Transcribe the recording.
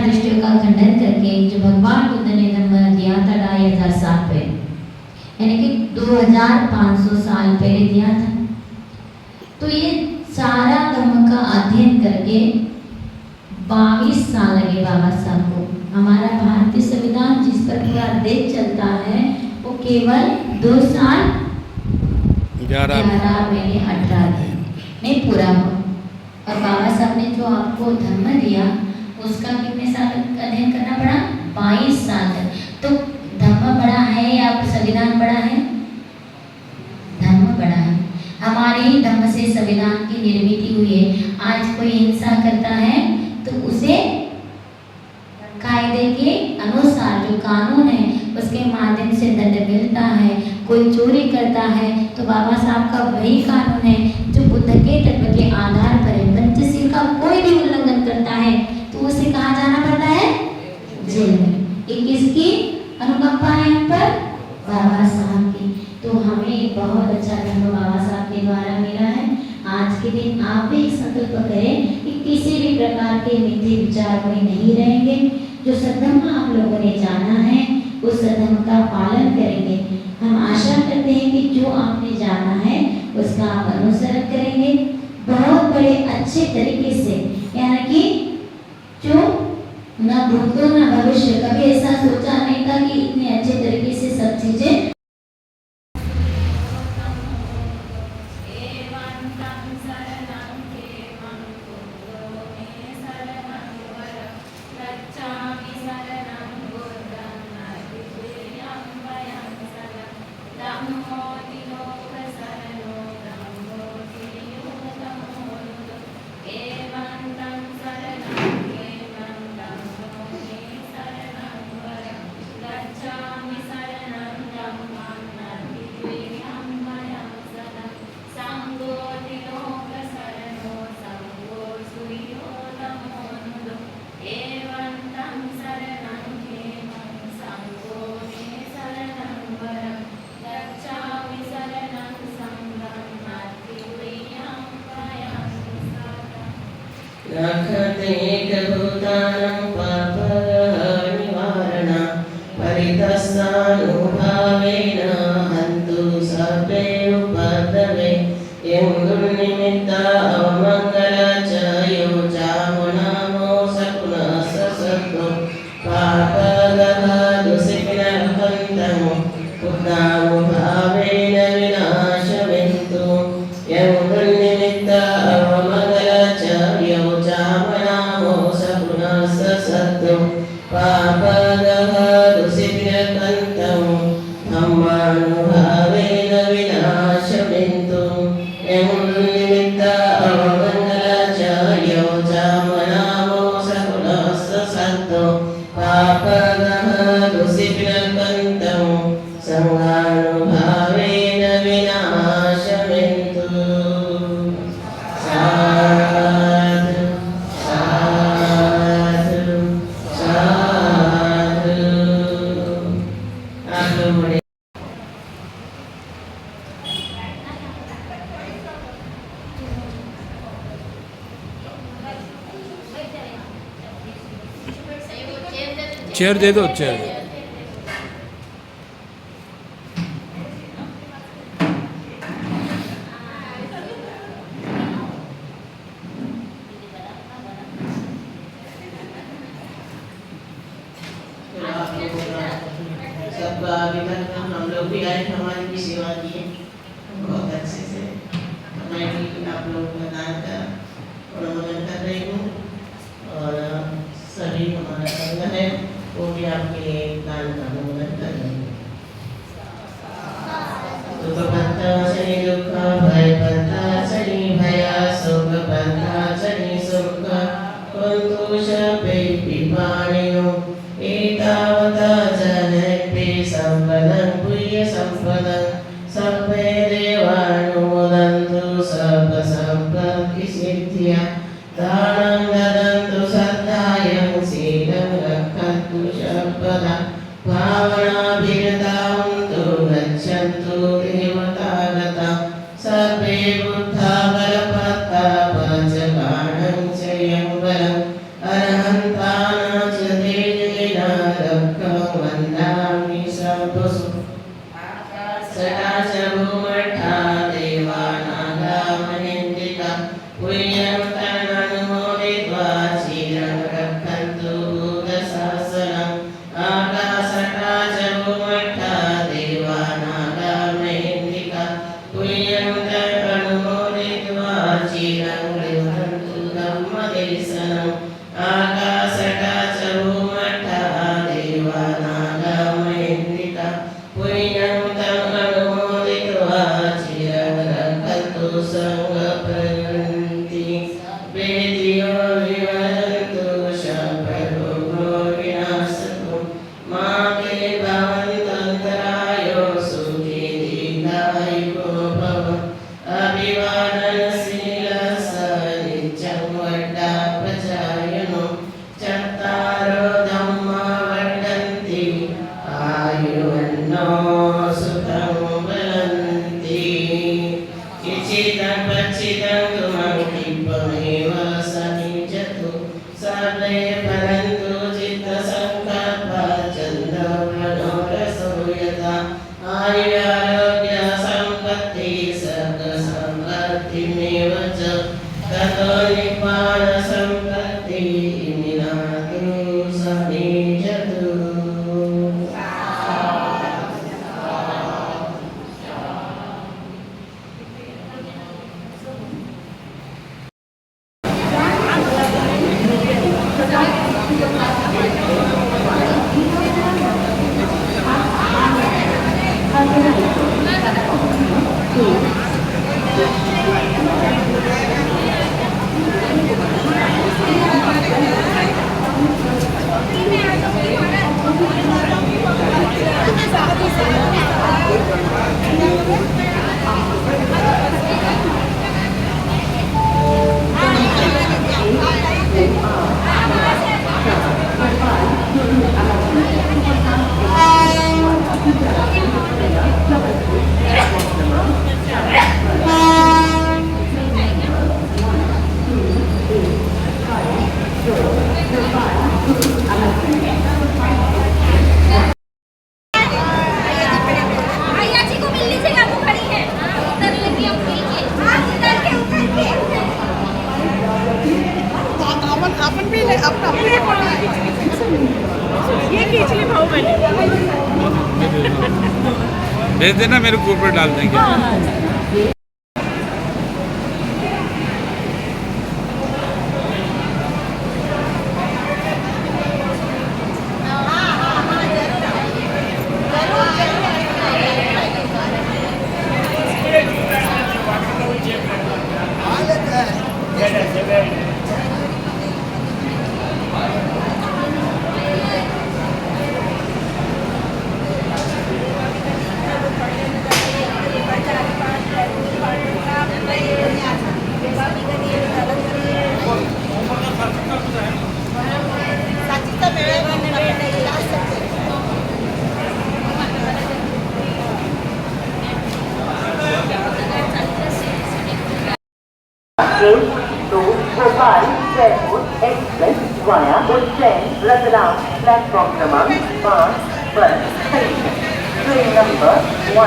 दृष्टियों का खंडन करके जो भगवान बुद्ध ने धम्म दिया था 2500 साल पहले, यानी कि 2500 साल पहले दिया था। तो ये सारा धम्म का अध्ययन करके 22 साल लगे बाबा साहब को। हमारा भारतीय संविधान जिस पर पूरा देश चलता है वो केवल 2 साल 11 महीने 18 दिन में पूरा हुआ। और बाबा साहब ने जो आपको धर्म दिया उसका कितने साल अध्ययन करना पड़ा? 22 साल तक। तो धर्म बड़ा है या संविधान बड़ा है? धर्म बड़ा है। हमारे ही धर्म से संविधान की निर्मित हुई है। आज कोई हिंसा करता है तो उसे कायदे के अनुसार जो कानून है उसके माध्यम से दंड मिलता है। कोई चोरी करता है तो बाबा साहब का वही कानून है जो बुद्ध के तत्व के आधार पर है। पंचशील का कोई भी उल्लंघन करता है तो उसे कहाँ जाना पड़ता है? जेल में। ये किसकी अनुकंपा है हम पर? बाबा साहब की। तो हमें बहुत अच्छा धर्म बाबा साहब के द्वारा मिला है। आज के दिन आप भी संकल्प करें कि किसी भी प्रकार के मिथ्या विचार में नहीं रहेंगे। जो सद्धर्म आप लोगों ने जाना है उस सद्धर्म का पालन करेंगे। हम आशा करते हैं कि जो आपने जाना है उसका आप अनुसरण करेंगे बहुत बड़े अच्छे तरीके से, यानी कि जो न भूतो न भविष्य, कभी ऐसा सोचा नहीं था कि इतने अच्छे तरीके से सब चीजें चेयर दे दो, चेयर। हम लोग भी आए, हमारी भी सेवा की है बहुत अच्छे से। मैं भी आप लोगों का दान का अनुमोदन कर रही हूँ और सभी हमारा संघ है वो भी आपके दान का अनुमोदन कर रहे हैं। दुख बंधा शनि दुख भय बंधा शनि भया सुख बंधा शनि सुख कुंतुष पे पिपाणियो एतावता जनपे संपदं पुण्य संपदं सर्वे देवानुमोदन्तु सर्व संपत्ति सिद्धिया दानं ददन्तु सदायं शीलं रक्षन्तु सर्वदा भावनाभिरतान्तु गच्छन्तु देवतागता सर्वे बुद्धा बलपत्ता पञ्चकाणं च यं बलम् अरहन्तानां परन्तु चित्तसङ्कल्प चन्द्रो मनोरसो यथा आयुरारोग्य सम्पत्ति सर्गसम्पत्तिमेव च ततो निब्बाण सम्पत्ति निनातु सनिजतु। अपन भी ले अपना ये खींच ले भाव मैंने भेज देना, मेरे ग्रुप पर डाल देंगे। to Bhopal Jaipur Express via Ujjain Ratlam platform number 5 पर train number 1